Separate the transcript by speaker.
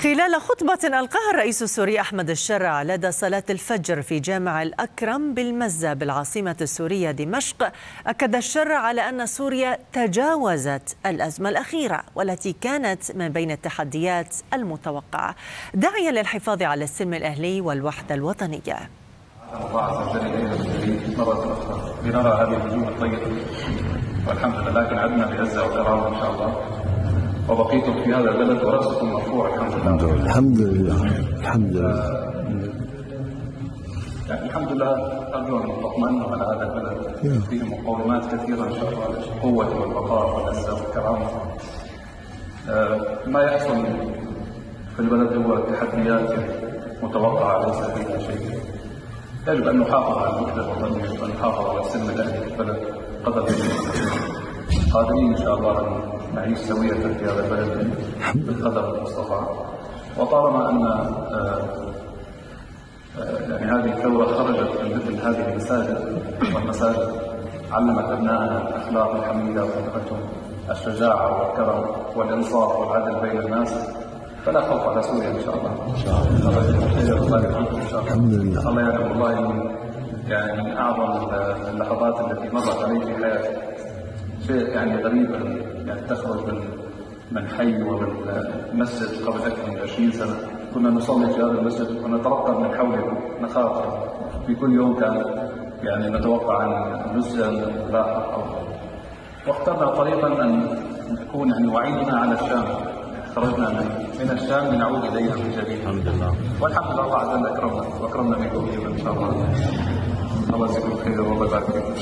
Speaker 1: خلال خطبة ألقاها الرئيس السوري أحمد الشرع لدى صلاة الفجر في جامع الأكرم بالمزة بالعاصمة السورية دمشق، أكد الشرع على أن سوريا تجاوزت الأزمة الأخيرة والتي كانت من بين التحديات المتوقعة، داعيا للحفاظ على السلم الأهلي والوحدة الوطنية.
Speaker 2: الله عز وجل مرة أخرى لنرى هذه النجوم الطيبة والحمد لله، لكن عدنا بعزة وكرامة إن شاء الله، وبقيتم في هذا البلد ورأسكم مرفوع الحمد لله.
Speaker 3: الحمد لله الحمد لله.
Speaker 2: يعني الحمد لله، أرجو أن تطمئنوا على هذا البلد، فيه مقومات كثيرة إن شاء الله للقوة والبقاء والعزة والكرامة. ما يحصل في البلد هو تحديات متوقعة ليس فيها شيء. يجب أن نحافظ على الوحدة الوطنية وأن نحافظ على السلم الأهلي في البلد قدر قادرين إن شاء الله أن نعيش سوية في هذا البلد بالقدر المستطاع. وطالما أن يعني هذه الثورة خرجت من مثل هذه المساجد، والمساجد علمت أبنائنا الأخلاق الحميدة وعلمتهم الشجاعة والكرم والإنصاف والعدل بين الناس، فلا خوف على سوريا إن شاء الله. إن شاء الله.
Speaker 3: الحمد لله.
Speaker 2: الله يعلم والله يعني من أعظم اللحظات التي مرت علي في حياتي. شيء يعني غريب يعني تخرج من حي ومن مسجد قبل أكثر من 20 سنة كنا نصلي في هذا المسجد ونترقب من حوله، نخاف في كل يوم، كان يعني نتوقع أن نسجن لاحق، واخترنا طريقا أن نكون يعني وعينا على الشام. خرجنا من الشام لنعود إليها من جديد الحمد لله، والحمد لله الله عز وجل أكرمنا وأكرمنا بكم إن شاء الله. الله يجزيكم خير والله يبارك فيكم.